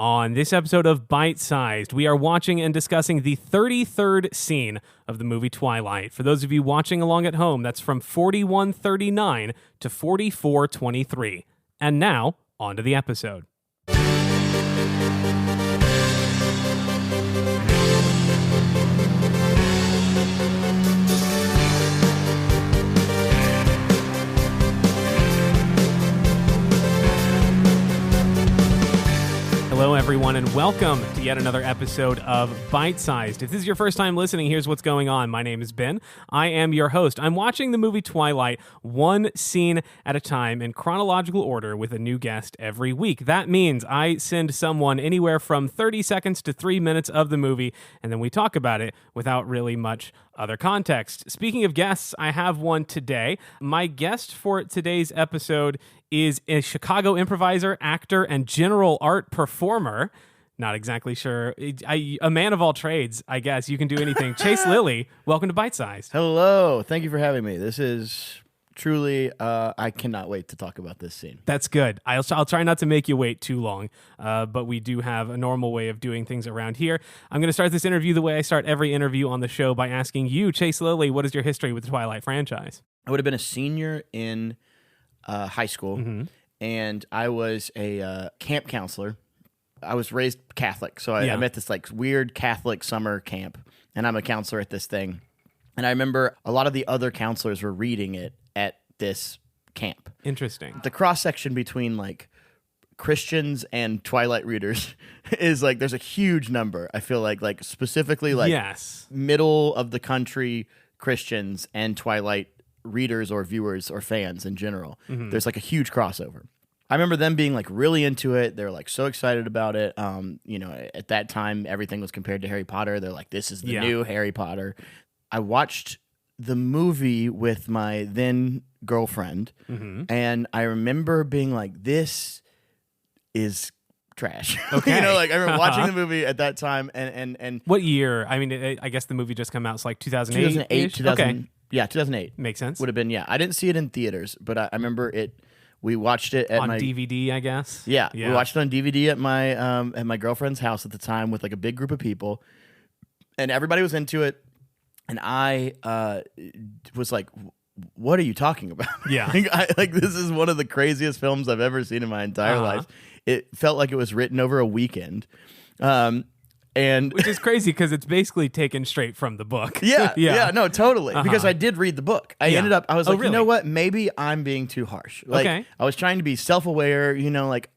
On this episode of Bite Sized, we are watching and discussing the 33rd scene of the movie Twilight. For those of you watching along at home, that's from 41:39 to 44:23. And now, on to the episode. Hello, everyone, and welcome to yet another episode of Bite Sized. If this is your first time listening, here's what's going on. My name is Ben. I am your host. I'm watching the movie Twilight one scene at a time in chronological order with a new guest every week. That means I send someone anywhere from 30 seconds to 3 minutes of the movie, and then we talk about it without really much other context. Speaking of guests, I have one today. My guest for today's episode is a Chicago improviser, actor, and general art performer. Not exactly sure. A man of all trades, I guess. You can do anything. Chas Lilly, welcome to Bite Size. Hello. Thank you for having me. This is truly, I cannot wait to talk about this scene. That's good. I'll try not to make you wait too long, but we do have a normal way of doing things around here. I'm going to start this interview the way I start every interview on the show by asking you, Chas Lilly, what is your history with the Twilight franchise? I would have been a senior in high school, and I was a camp counselor. I was raised Catholic, so I'm at this like weird Catholic summer camp, and I'm a counselor at this thing. And I remember a lot of the other counselors were reading it at this camp. Interesting. The cross-section between like Christians and Twilight readers is like there's a huge number. I feel like specifically like middle of the country Christians and Twilight readers or viewers or fans in general. There's like a huge crossover. I remember them being like really into it. They were like so excited about it. At that time everything was compared to Harry Potter. They're like, this is the new Harry Potter. I watched the movie with my then girlfriend, and I remember being like, this is trash. Okay. I remember watching the movie at that time and what year? I mean, I guess the movie just came out. It's like 2008. 2008. Okay. Yeah, 2008. Makes sense. Would have been, I didn't see it in theaters, but I remember it. We watched it at on my DVD, I guess. Yeah, we watched it on DVD at my girlfriend's house at the time with like a big group of people, and everybody was into it, and I was like, "What are you talking about?" Yeah, this is one of the craziest films I've ever seen in my entire life. It felt like it was written over a weekend. And which is crazy because it's basically taken straight from the book. Yeah, no, totally. Because I did read the book. I was like, really? You know what? Maybe I'm being too harsh. I was trying to be self-aware,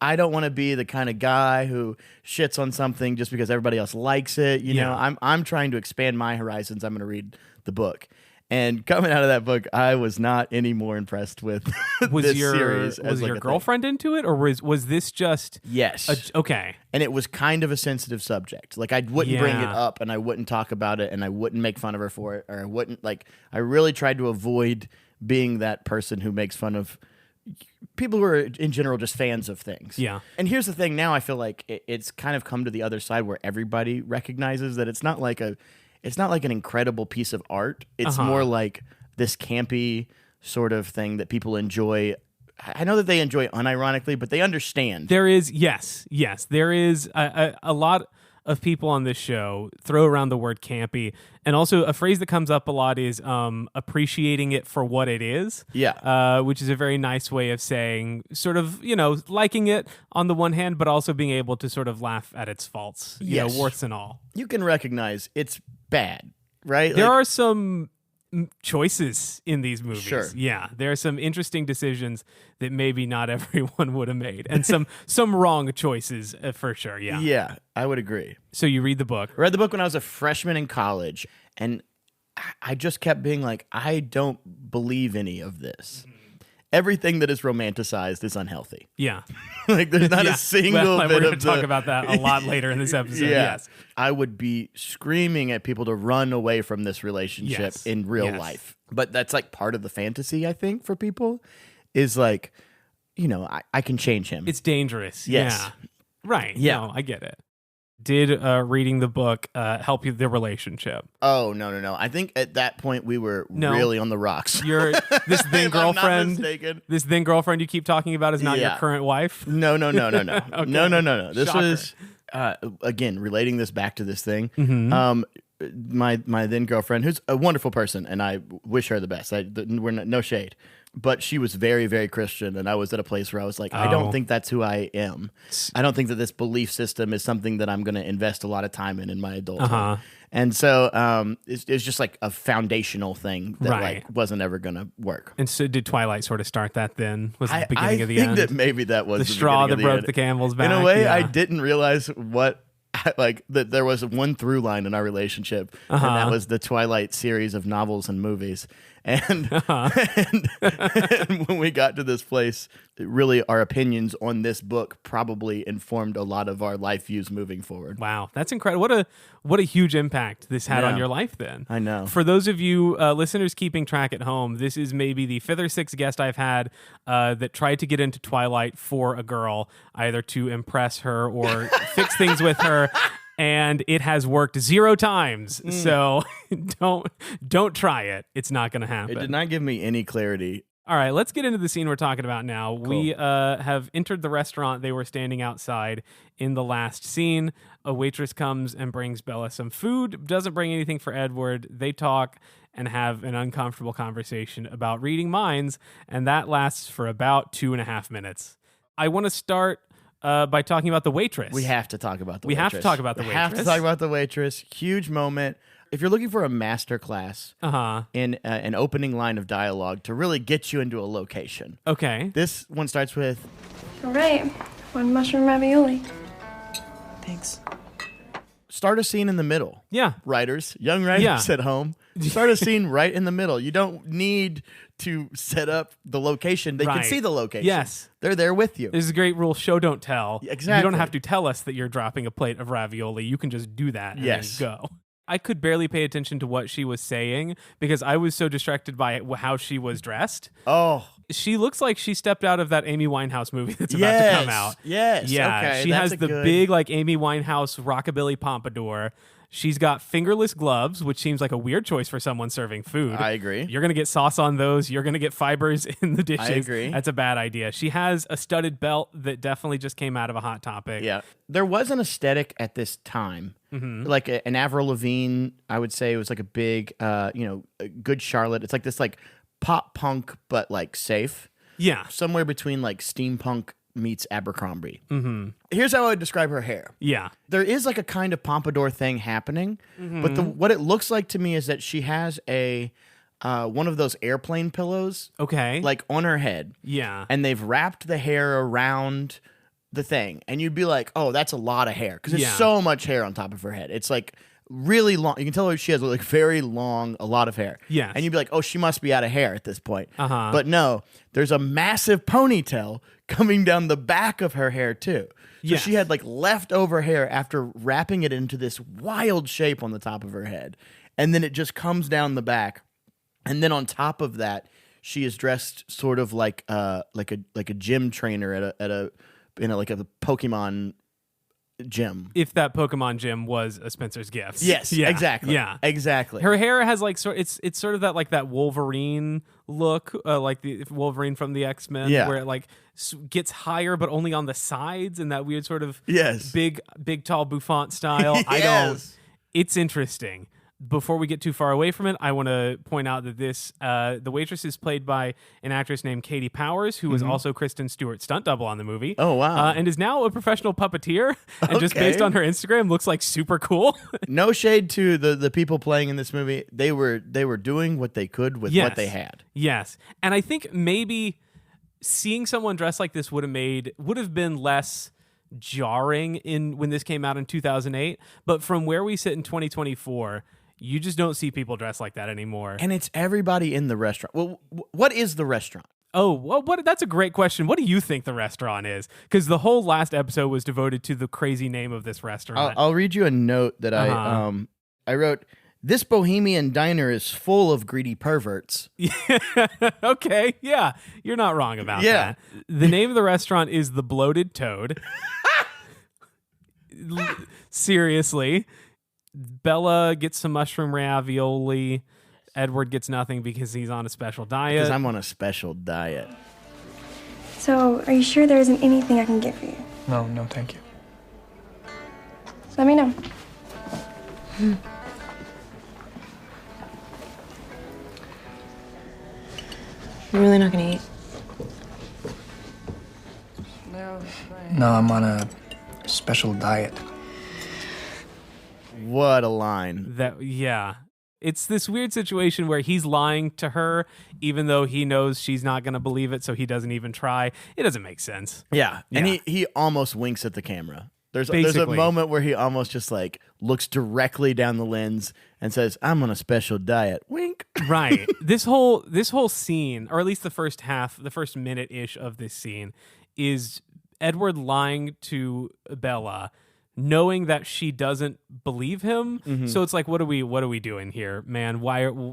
I don't want to be the kind of guy who shits on something just because everybody else likes it. I'm trying to expand my horizons. I'm going to read the book. And coming out of that book, I was not any more impressed with this series. Was your girlfriend into it, or was this just... Yes. Okay. And it was kind of a sensitive subject. Like, I wouldn't bring it up, and I wouldn't talk about it, and I wouldn't make fun of her for it, or I wouldn't, I really tried to avoid being that person who makes fun of people who are, in general, just fans of things. Yeah. And here's the thing now, I feel like it's kind of come to the other side where everybody recognizes that it's not like an incredible piece of art. It's more like this campy sort of thing that people enjoy. I know that they enjoy unironically, but they understand. There is, yes. There is a lot of people on this show throw around the word campy. And also a phrase that comes up a lot is appreciating it for what it is. Yeah. Which is a very nice way of saying sort of, liking it on the one hand, but also being able to sort of laugh at its faults, warts and all. You can recognize it's bad, right? There are some choices in these movies. Sure. Yeah, there are some interesting decisions that maybe not everyone would have made, and some wrong choices for sure. Yeah. Yeah, I would agree. So you read the book. I read the book when I was a freshman in college, and I just kept being like, I don't believe any of this. Everything that is romanticized is unhealthy. Yeah. There's not a single bit we're going of to talk about that a lot later in this episode. Yes. I would be screaming at people to run away from this relationship in real life. But that's like part of the fantasy, I think, for people is like, I can change him. It's dangerous. Yes. Yeah. Right. Yeah. No, I get it. Did reading the book help you the relationship? Oh, no. I think at that point we were really on the rocks. This then girlfriend. This then girlfriend you keep talking about is not your current wife? No. Okay. No. This Shocker. was again, relating this back to this thing, Mm-hmm. My then girlfriend, who's a wonderful person, and I wish her the best. We're no shade, but she was very, very Christian, and I was at a place where I was like, I don't think that's who I am. I don't think that this belief system is something that I'm going to invest a lot of time in my adulthood. And so it's just like a foundational thing that like wasn't ever going to work. And so did Twilight sort of start that then? Was it the beginning of the end? I think that maybe that was the straw that broke the camel's back. In a way, I didn't realize that there was one through line in our relationship, and that was the Twilight series of novels and movies. And when we got to this place, really our opinions on this book probably informed a lot of our life views moving forward. Wow, that's incredible. What a huge impact this had on your life then. I know. For those of you listeners keeping track at home, this is maybe the 5th or 6th guest I've had that tried to get into Twilight for a girl, either to impress her or fix things with her. And it has worked 0 times. So don't try it. It's not going to happen. It did not give me any clarity. All right, let's get into the scene we're talking about now. Cool. We have entered the restaurant. They were standing outside in the last scene. A waitress comes and brings Bella some food, doesn't bring anything for Edward. They talk and have an uncomfortable conversation about reading minds, and that lasts for about 2.5 minutes. I want to start by talking about the waitress. We have to talk about the waitress. We have to talk about the waitress. We have to talk about the waitress. Huge moment. If you're looking for a master class in an opening line of dialogue to really get you into a location. Okay. This one starts with, all right, 1 mushroom ravioli. Thanks. Start a scene in the middle. Yeah. Young writers at home. Start a scene right in the middle. You don't need to set up the location. They can see the location. Yes. They're there with you. There's a great rule, show don't tell. Exactly. You don't have to tell us that you're dropping a plate of ravioli. You can just do that and then go. I could barely pay attention to what she was saying because I was so distracted by how she was dressed. Oh. She looks like she stepped out of that Amy Winehouse movie that's about to come out. Yes. Yeah. Okay, she has the big like Amy Winehouse rockabilly pompadour. She's got fingerless gloves, which seems like a weird choice for someone serving food. I agree. You're going to get sauce on those. You're going to get fibers in the dishes. I agree. That's a bad idea. She has a studded belt that definitely just came out of a Hot Topic. Yeah. There was an aesthetic at this time. Mm-hmm. Like an Avril Lavigne, I would say it was like a big, a Good Charlotte. It's like this like pop punk, but like safe. Yeah. Somewhere between like steampunk meets Abercrombie. Mm-hmm. Here's how I would describe her hair. Yeah. There is like a kind of pompadour thing happening, but what it looks like to me is that she has a one of those airplane pillows. Okay. Like on her head. Yeah. And they've wrapped the hair around the thing. And you'd be like, oh, that's a lot of hair. Because there's so much hair on top of her head. It's like really long. You can tell she has like very long, a lot of hair. Yes. And you'd be like, oh, she must be out of hair at this point. Uh-huh. But no, there's a massive ponytail coming down the back of her hair too. So she had like leftover hair after wrapping it into this wild shape on the top of her head. And then it just comes down the back. And then on top of that, she is dressed sort of like a gym trainer at a Pokemon gym. If that Pokemon gym was a Spencer's Gifts. Yes, exactly. Yeah, exactly. Her hair has like it's sort of that Wolverine look, like the Wolverine from the X-Men, where it like gets higher but only on the sides in that weird sort of big tall bouffant style. It's interesting. Before we get too far away from it, I want to point out that the waitress is played by an actress named Katie Powers, who was also Kristen Stewart's stunt double on the movie. Oh, wow. And is now a professional puppeteer. And just based on her Instagram, looks like super cool. No shade to the people playing in this movie. They were doing what they could with what they had. Yes. And I think maybe seeing someone dressed like this would have been less jarring when this came out in 2008. But from where we sit in 2024... you just don't see people dressed like that anymore. And it's everybody in the restaurant. Well, what is the restaurant? Oh, well, that's a great question. What do you think the restaurant is? Because the whole last episode was devoted to the crazy name of this restaurant. I'll read you a note that I wrote. This bohemian diner is full of greedy perverts. Okay, yeah. You're not wrong about that. The name of the restaurant is The Bloated Toad. Seriously. Bella gets some mushroom ravioli. Edward gets nothing because he's on a special diet. Because I'm on a special diet. So, are you sure there isn't anything I can get for you? No, thank you. Let me know. You're really not gonna eat? No, I'm on a special diet. What a line. Yeah. It's this weird situation where he's lying to her even though he knows she's not going to believe it, so he doesn't even try. It doesn't make sense. Yeah. And he almost winks at the camera. There's a moment where he almost just like looks directly down the lens and says, "I'm on a special diet." Wink. Right. This whole scene, or at least the first minute-ish of this scene, is Edward lying to Bella, knowing that she doesn't believe him. Mm-hmm. So it's like, what are we doing here, man?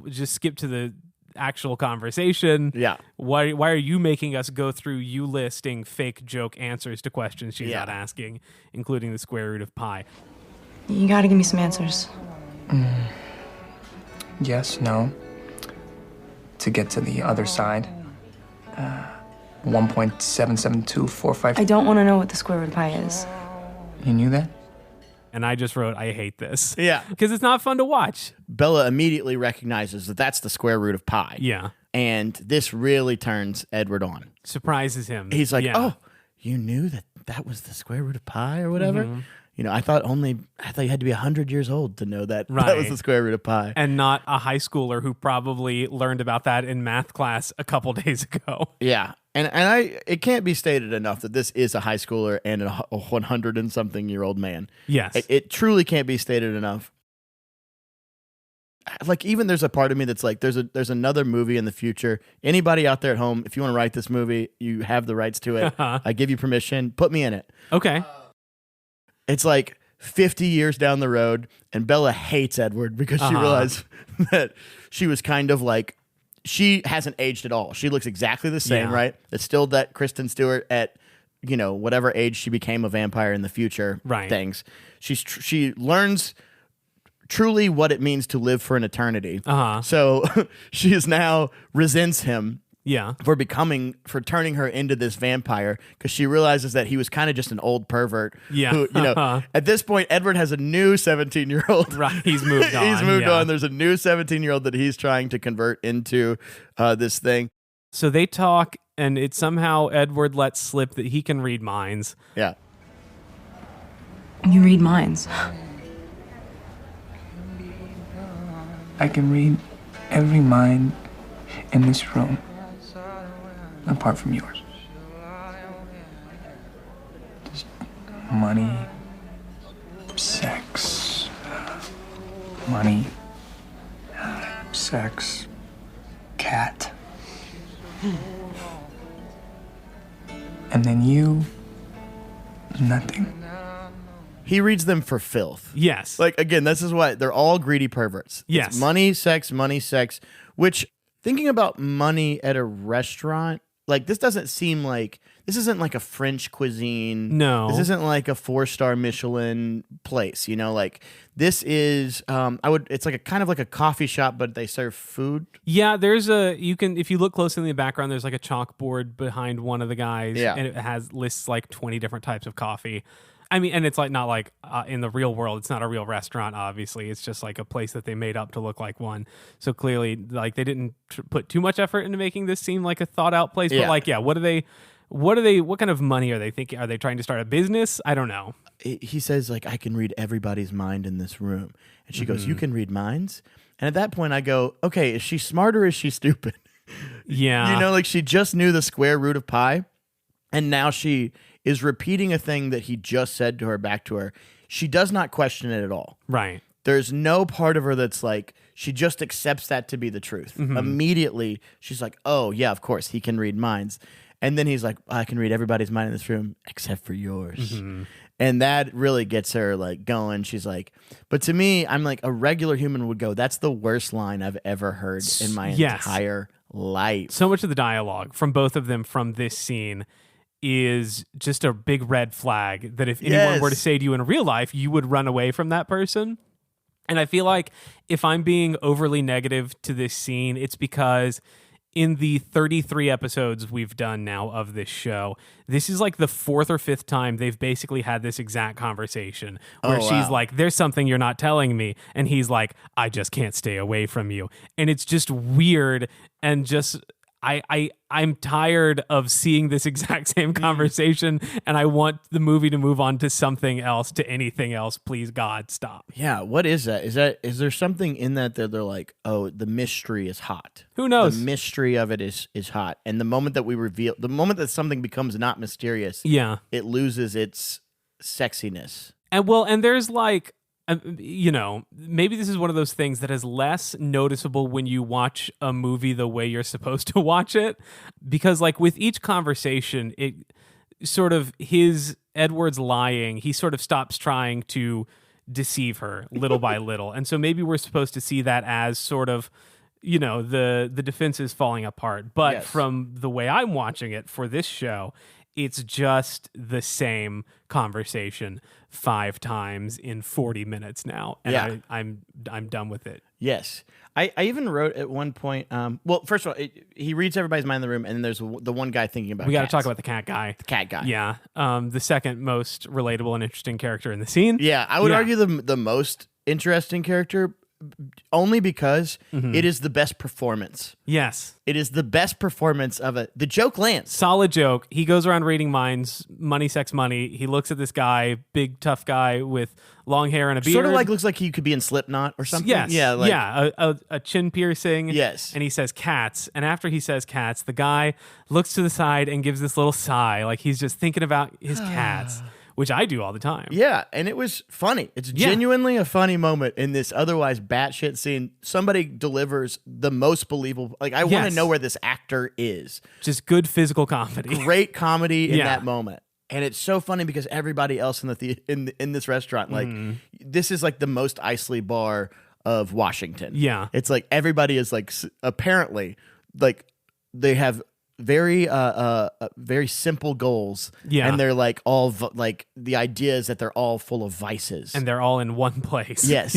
Just skip to the actual conversation. Yeah. Why are you making us go through you listing fake joke answers to questions she's not asking, including the square root of pi? You gotta give me some answers. Yes, no. To get to the other side. 1.77245. I don't want to know what the square root of pi is. You knew that? And I just wrote, I hate this. Yeah. Because it's not fun to watch. Bella immediately recognizes that that's the square root of pi. Yeah. And this really turns Edward on. Surprises him. He's like, "Oh, you knew that was the square root of pi or whatever?" Mm-hmm. You know, I thought you had to be 100 years old to know that that was the square root of pi. And not a high schooler who probably learned about that in math class a couple days ago. Yeah. And it can't be stated enough that this is a high schooler and a 100 and something year old man. Yes. It truly can't be stated enough. Like, even there's a part of me that's like, there's another movie in the future. Anybody out there at home, if you want to write this movie, you have the rights to it. I give you permission. Put me in it. Okay. It's like 50 years down the road, and Bella hates Edward because she realized that she was kind of like, she hasn't aged at all. She looks exactly the same, right? It's still that Kristen Stewart at, whatever age she became a vampire in the future. Right. Things. She learns truly what it means to live for an eternity. So she is now resents him. Yeah. For turning her into this vampire, because she realizes that he was kind of just an old pervert. Yeah. Who, at this point, Edward has a new 17-year-old. Right. He's moved on. He's moved on. There's a new 17-year-old that he's trying to convert into this thing. So they talk, and it somehow Edward lets slip that he can read minds. Yeah. You read minds. I can read every mind in this room. Apart from yours. Just money, sex, money, sex, cat. And then you, nothing. He reads them for filth. Yes. Like, again, this is why they're all greedy perverts. Yes. It's money, sex, which, thinking about money at a restaurant, like, this doesn't seem like, this isn't like a French cuisine. No. This isn't like a 4-star Michelin place, like, this is, it's like a kind of like a coffee shop, but they serve food. Yeah, if you look closely in the background, there's like a chalkboard behind one of the guys. Yeah. And it lists like 20 different types of coffee. I mean, and it's like not like in the real world, it's not a real restaurant, obviously. It's just like a place that they made up to look like one. So clearly, like, they didn't put too much effort into making this seem like a thought out place. Yeah. But like, yeah, what kind of money are they thinking? Are they trying to start a business? I don't know. He says, like, I can read everybody's mind in this room. And she goes, you can read minds? And at that point, I go, okay, is she smart or is she stupid? Yeah. Like, she just knew the square root of pi, and now she is repeating a thing that he just said to her back to her. She does not question it at all. Right. There's no part of her that's like, she just accepts that to be the truth. Mm-hmm. Immediately, she's like, oh, yeah, of course, he can read minds. And then he's like, I can read everybody's mind in this room except for yours. Mm-hmm. And that really gets her like going. She's like, but to me, I'm like, a regular human would go, that's the worst line I've ever heard in my entire life. So much of the dialogue from both of them from this scene is just a big red flag that if anyone were to say to you in real life, you would run away from that person. And I feel like if I'm being overly negative to this scene, it's because in the 33 episodes we've done now of this show, this is like the 4th or 5th time they've basically had this exact conversation where she's like, there's something you're not telling me. And he's like, I just can't stay away from you. And it's just weird and just... I'm tired of seeing this exact same conversation, and I want the movie to move on to something else, to anything else. Please, God, stop. Yeah, what is that? Is there something in that they're like, oh, the mystery is hot? Who knows? The mystery of it is hot, and the moment that something becomes not mysterious, it loses its sexiness. And there's like, maybe this is one of those things that is less noticeable when you watch a movie the way you're supposed to watch it. Because like with each conversation, it sort of Edward's lying, he sort of stops trying to deceive her little by little. And so maybe we're supposed to see that as sort of, the defense is falling apart. But from the way I'm watching it for this show, it's just the same conversation 5 times in 40 minutes now. And I'm done with it. Yes. I even wrote at one point, well, first of all, he reads everybody's mind in the room, and then there's the one guy thinking about We got to talk about the cat guy. The cat guy. Yeah. The second most relatable and interesting character in the scene. Yeah, I would argue the most interesting character, only because it is the best performance. Yes. It is the best performance of it. The joke lands. Solid joke. He goes around reading minds, money, sex, money. He looks at this guy, big, tough guy with long hair and a beard. Sort of like looks like he could be in Slipknot or something. Yes. Yeah. A chin piercing. Yes. And he says cats. And after he says cats, the guy looks to the side and gives this little sigh, like he's just thinking about his cats. Which I do all the time. Yeah, and it was funny. It's genuinely a funny moment in this otherwise batshit scene. Somebody delivers the most believable. Like, I want to know where this actor is. Just good physical comedy. Great comedy in that moment. And it's so funny because everybody else in this restaurant, like, this is like the most Isley bar of Washington. Yeah. It's like everybody is like, apparently, like, they have very simple goals, and they're like all like the idea is that they're all full of vices, and they're all in one place. Yes,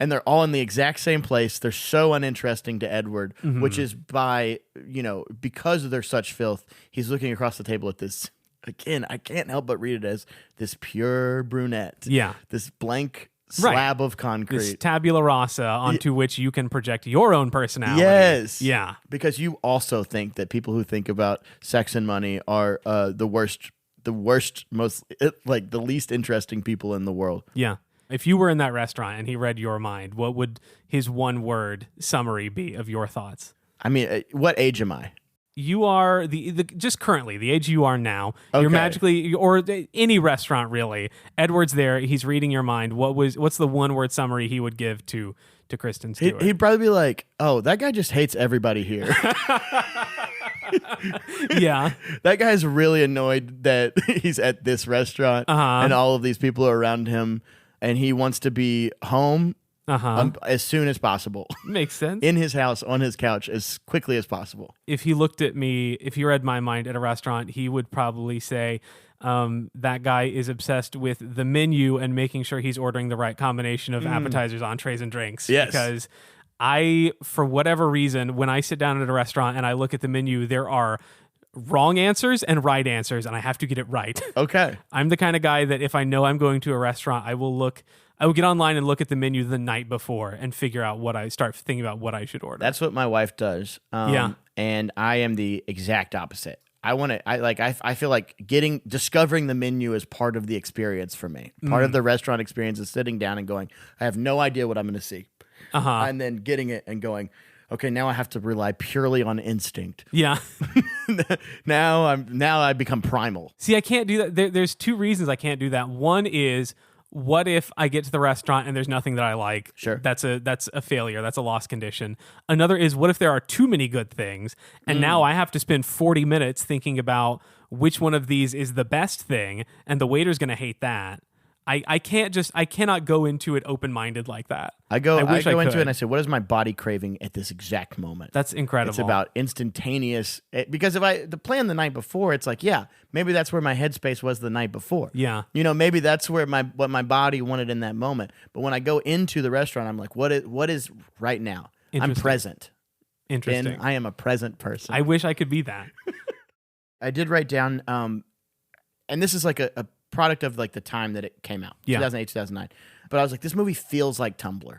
and they're all in the exact same place. They're so uninteresting to Edward, which is because they're such filth. He's looking across the table at this again. I can't help but read it as this pure brunette. Yeah, this blank slab of concrete, this tabula rasa onto which you can project your own personality. Yes. Yeah. Because you also think that people who think about sex and money are the worst, most like the least interesting people in the world. Yeah. If you were in that restaurant and he read your mind, what would his one word summary be of your thoughts? I mean, what age am I? You are just currently the age you are now. Okay. You're magically, or any restaurant really. Edward's there. He's reading your mind. What's the one word summary he would give to Kristen Stewart? He'd probably be like, "Oh, that guy just hates everybody here." Yeah, that guy's really annoyed that he's at this restaurant and all of these people are around him, and he wants to be home. As soon as possible. Makes sense. In his house, on his couch, as quickly as possible. If he looked at me, if he read my mind at a restaurant, he would probably say, that guy is obsessed with the menu and making sure he's ordering the right combination of appetizers, entrees, and drinks. Yes. Because for whatever reason, when I sit down at a restaurant and I look at the menu, there are wrong answers and right answers, and I have to get it right. Okay. I'm the kind of guy that if I know I'm going to a restaurant, I will get online and look at the menu the night before and figure out start thinking about what I should order. That's what my wife does. And I am the exact opposite. I feel like discovering the menu is part of the experience for me. Part of the restaurant experience is sitting down and going, I have no idea what I'm going to see. And then getting it and going, okay, now I have to rely purely on instinct. Yeah. Now I become primal. See, I can't do that. There's 2 reasons I can't do that. One is, what if I get to the restaurant and there's nothing that I like? Sure. That's a failure. That's a lost condition. Another is, what if there are too many good things and now I have to spend 40 minutes thinking about which one of these is the best thing and the waiter's going to hate that. I cannot go into it open-minded like that. I go into it and I say, what is my body craving at this exact moment? That's incredible. It's about instantaneous, because if the plan the night before, it's like, yeah, maybe that's where my headspace was the night before. Yeah. Maybe that's where what my body wanted in that moment. But when I go into the restaurant, I'm like, what is right now? I'm present. Interesting. Ben, I am a present person. I wish I could be that. I did write down, and this is like a product of like the time that it came out, 2008, 2009. But I was like, this movie feels like Tumblr.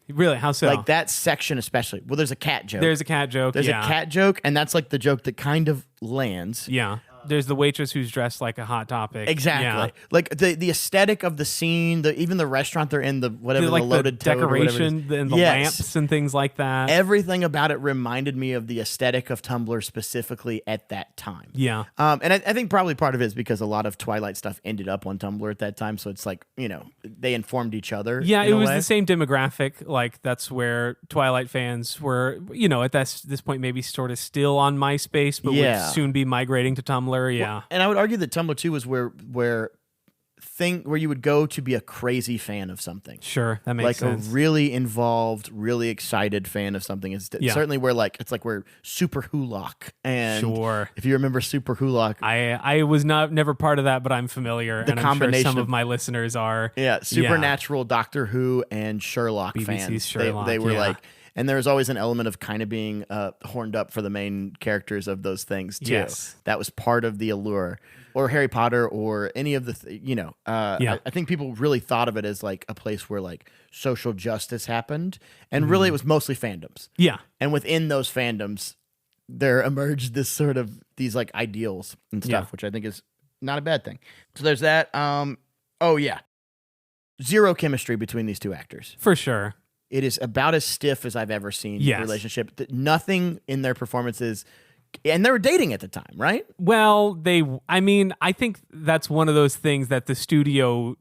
Really? How so? Like that section especially. Well, there's a cat joke. There's a cat joke. There's a cat joke, and that's like the joke that kind of lands. Yeah. There's the waitress who's dressed like a Hot Topic. Exactly. Yeah. Like the aesthetic of the scene, even the restaurant they're in, the loaded the toad or whatever decoration and the Yes. lamps and things like that. Everything about it reminded me of the aesthetic of Tumblr specifically at that time. Yeah. And I think probably part of it is because a lot of Twilight stuff ended up on Tumblr at that time. So it's like, they informed each other. Yeah, in it a was way. the same demographic. Like, that's where Twilight fans were, at this point, maybe sort of still on MySpace, but would soon be migrating to Tumblr. Yeah. And I would argue that Tumblr too was where you would go to be a crazy fan of something. Sure, that makes like sense. A really involved, really excited fan of something. Is certainly where it's like where Super Hulock and Sure. If you remember Super Hulock, I was never part of that, but I'm familiar, and I'm sure some of my listeners are. Yeah, Supernatural, Doctor Who, and Sherlock BBC's fans. Sherlock, they were like. And there was always an element of kind of being horned up for the main characters of those things too. Yes. That was part of the allure. Or Harry Potter, or any of the, I think people really thought of it as like a place where like social justice happened, and really it was mostly fandoms. Yeah, and within those fandoms, there emerged these like ideals and stuff, which I think is not a bad thing. So there's that. Zero chemistry between these two actors, for sure. It is about as stiff as I've ever seen a relationship. Nothing in their performances. And they were dating at the time, right? Well, I think that's one of those things that the studio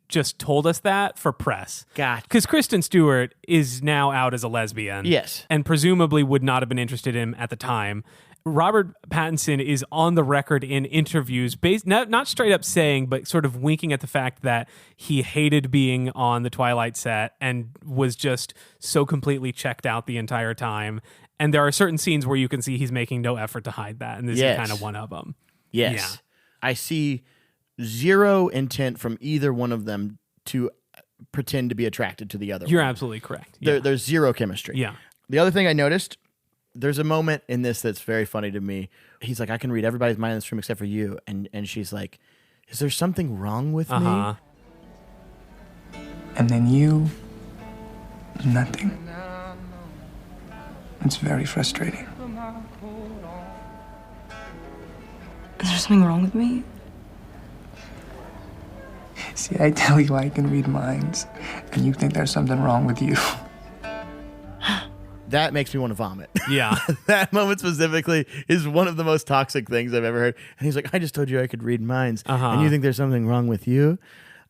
just told us that for press. Gotcha. Because Kristen Stewart is now out as a lesbian. Yes. And presumably would not have been interested in him at the time. Robert Pattinson is on the record in interviews, not straight up saying, but sort of winking at the fact that he hated being on the Twilight set and was just so completely checked out the entire time. And there are certain scenes where you can see he's making no effort to hide that, and this is kind of one of them. Yes. Yeah. I see zero intent from either one of them to pretend to be attracted to the other. You're absolutely correct. Yeah. There's zero chemistry. Yeah. The other thing I noticed, there's a moment in this that's very funny to me. He's like, I can read everybody's mind in this room except for you. And she's like, is there something wrong with me? And then you, nothing. It's very frustrating. Is there something wrong with me? See, I tell you I can read minds, and you think there's something wrong with you. That makes me want to vomit. Yeah. That moment specifically is one of the most toxic things I've ever heard. And he's like, I just told you I could read minds, and you think there's something wrong with you?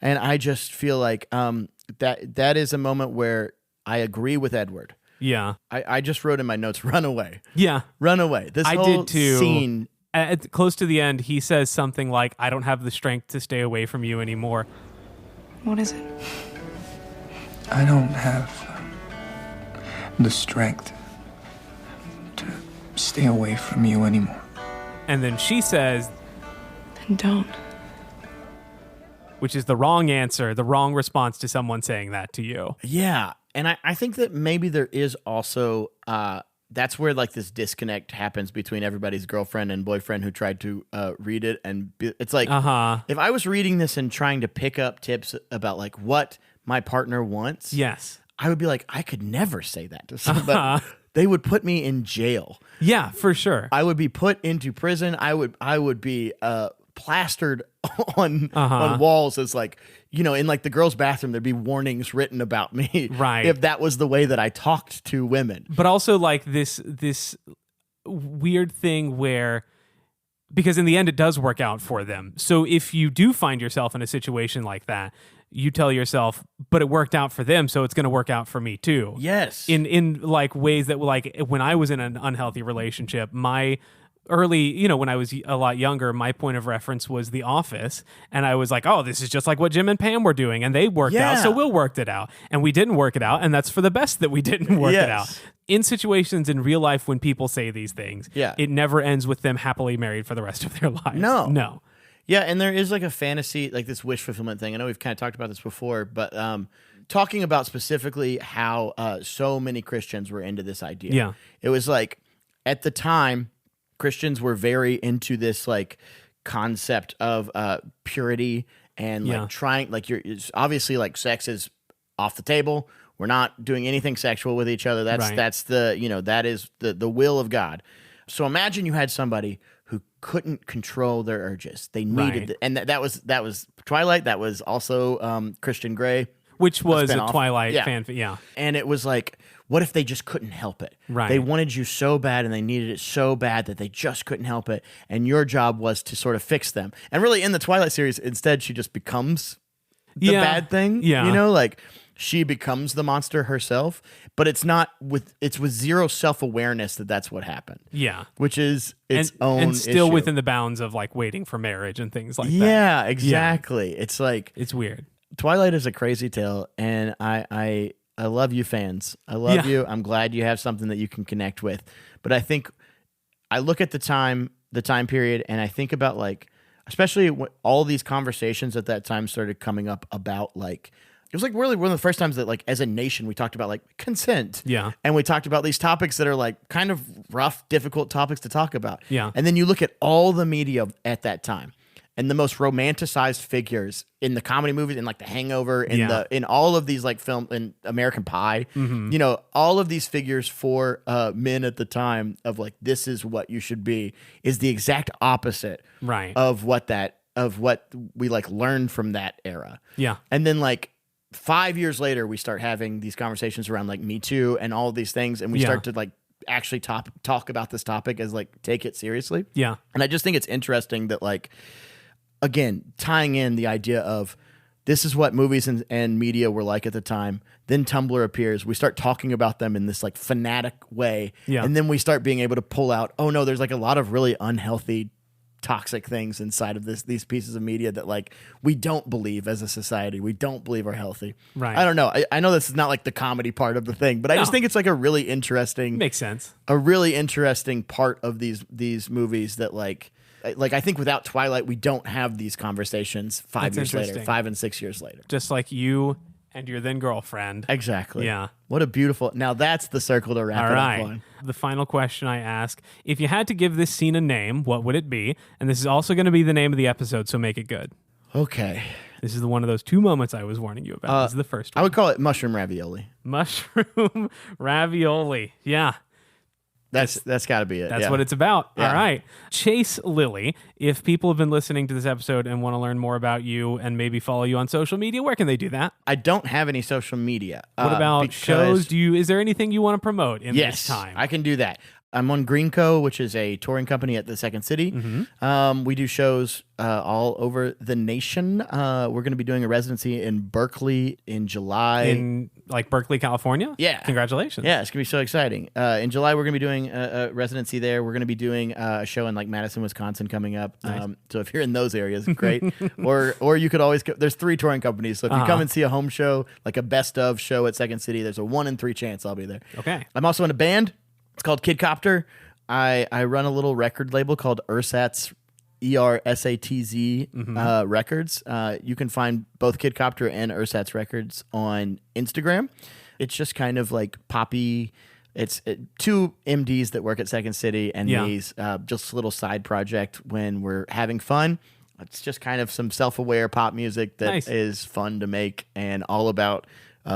And I just feel like that is a moment where I agree with Edward. Yeah. I just wrote in my notes, run away. Yeah. Run away. This I whole did too. Scene. Close to the end, he says something like, I don't have the strength to stay away from you anymore. What is it? I don't have the strength to stay away from you anymore. And then she says, Then don't. which is the wrong answer, the wrong response to someone saying that to you. Yeah. And I think that maybe there is also that's where like this disconnect happens between everybody's girlfriend and boyfriend who tried to read it. And it's like, if I was reading this and trying to pick up tips about like what my partner wants, yes, I would be like, I could never say that to somebody. They would put me in jail. Yeah, for sure. I would be put into prison. I would be plastered on walls as like, in like the girls' bathroom, there'd be warnings written about me. Right. If that was the way that I talked to women. But also like this weird thing where, because in the end it does work out for them. So if you do find yourself in a situation like that, you tell yourself, but it worked out for them, so it's going to work out for me too. Yes. In like ways that like when I was in an unhealthy relationship, my early, when I was a lot younger, my point of reference was The Office. And I was like, oh, this is just like what Jim and Pam were doing. And they worked out, so we'll work it out. And we didn't work it out. And that's for the best that we didn't work it out. In situations in real life when people say these things, it never ends with them happily married for the rest of their lives. No. Yeah, and there is like a fantasy, like this wish fulfillment thing. I know we've kind of talked about this before, but talking about specifically how so many Christians were into this idea. Yeah. It was like, at the time, Christians were very into this like concept of purity and like trying, like it's obviously like sex is off the table. We're not doing anything sexual with each other. That's the, you know, that is the will of God. So imagine you had somebody who couldn't control their urges. They needed, and that was Twilight. That was also Christian Grey, which was a Twilight fanfic. Yeah, and it was like, what if they just couldn't help it? Right. They wanted you so bad and they needed it so bad that they just couldn't help it, and your job was to sort of fix them. And really, in the Twilight series, instead, she just becomes the bad thing. Yeah, you know, like she becomes the monster herself, but it's with zero self-awareness that that's what happened. Yeah. Which is its own and still issue. within the bounds of like waiting for marriage and things like that. Yeah, exactly. Yeah. It's like, it's weird. Twilight is a crazy tale, and I love you fans. I love you. I'm glad you have something that you can connect with. But I think I look at the time period, and I think about like, especially when all these conversations at that time started coming up about like, it was like really one of the first times that like as a nation we talked about like consent. Yeah. And we talked about these topics that are like kind of rough, difficult topics to talk about. Yeah. And then you look at all the media at that time and the most romanticized figures in the comedy movies, in like The Hangover, in all of these like film, in American Pie, you know, all of these figures for men at the time of like, this is what you should be, is the exact opposite of what we like learned from that era. Yeah. And then like 5 years later, we start having these conversations around like Me Too and all of these things, and we start to like actually talk about this topic as like take it seriously. Yeah. And I just think it's interesting that like, again, tying in the idea of this is what movies and media were like at the time. Then Tumblr appears. We start talking about them in this like fanatic way. Yeah. And then we start being able to pull out, oh no, there's like a lot of really unhealthy, toxic things inside of these pieces of media that like we don't believe as a society. We don't believe are healthy. Right. I don't know. I know this is not like the comedy part of the thing, but I just think it's like a really interesting, makes sense. A really interesting part of these movies that like I think without Twilight, we don't have these conversations 5 years later, 5 and 6 years later. Just like you and your then girlfriend. Exactly. Yeah. What a beautiful, now that's the circle to wrap it up on. The final question I ask, if you had to give this scene a name, what would it be? And this is also going to be the name of the episode, so make it good. Okay. This is one of those 2 moments I was warning you about. This is the first one. I would call it mushroom ravioli. Mushroom ravioli. Yeah. That's got to be it. That's what it's about. Yeah. All right. Chas Lilly, if people have been listening to this episode and want to learn more about you and maybe follow you on social media, where can they do that? I don't have any social media. What about shows? Is there anything you want to promote in this time? I can do that. I'm on Greenco, which is a touring company at the Second City. Mm-hmm. We do shows all over the nation. We're going to be doing a residency in Berkeley in July. In like Berkeley, California? Yeah. Congratulations. Yeah, it's going to be so exciting. In July, we're going to be doing a residency there. We're going to be doing a show in like Madison, Wisconsin coming up. Nice. So if you're in those areas, great. or you could always go. There's 3 touring companies. So if you come and see a home show, like a best of show at Second City, there's a 1 in 3 chance I'll be there. Okay. I'm also in a band. It's called Kid Copter. I run a little record label called Ersatz, ERSATZ Records. You can find both Kid Copter and Ersatz Records on Instagram. It's just kind of like poppy. It's 2 MDs that work at Second City and me's just a little side project when we're having fun. It's just kind of some self-aware pop music that is fun to make and all about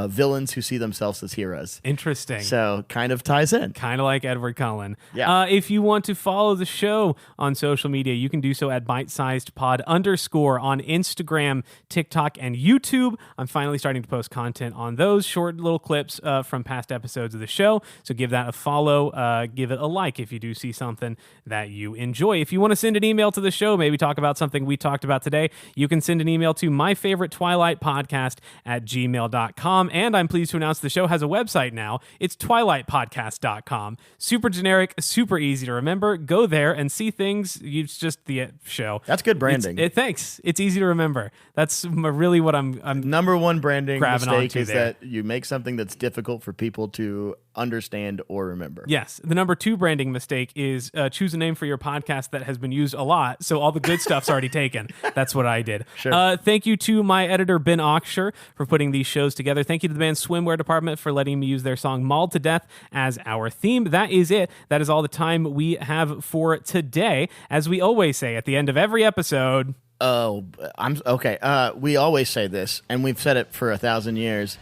villains who see themselves as heroes. Interesting. So kind of ties in. Kind of like Edward Cullen. Yeah. If you want to follow the show on social media, you can do so at bitesizedpod_ on Instagram, TikTok, and YouTube. I'm finally starting to post content on those short little clips from past episodes of the show. So give that a follow. Give it a like if you do see something that you enjoy. If you want to send an email to the show, maybe talk about something we talked about today, you can send an email to myfavoritetwilightpodcast@gmail.com. And I'm pleased to announce the show has a website now. It's twilightpodcast.com. Super generic, super easy to remember. Go there and see things. It's just the show. That's good branding. Thanks. It's easy to remember. That's really what I'm number one branding mistake is that you make something that's difficult for people to understand or remember. Yes. The number 2 branding mistake is choose a name for your podcast that has been used a lot, so all the good stuff's already taken. That's what I did. Sure. Thank you to my editor, Ben Oxshire, for putting these shows together. Thank you to the band Swimwear Department for letting me use their song Mauled to Death as our theme. That is it. That is all the time we have for today. As we always say at the end of every episode... Oh, I'm okay. We always say this, and we've said it for 1,000 years.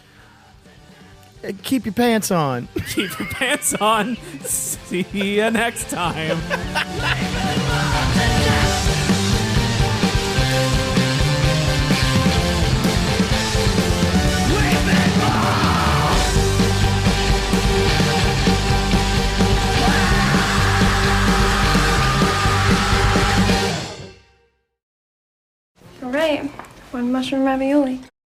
Keep your pants on. Keep your pants on. See you next time. All right, one mushroom ravioli.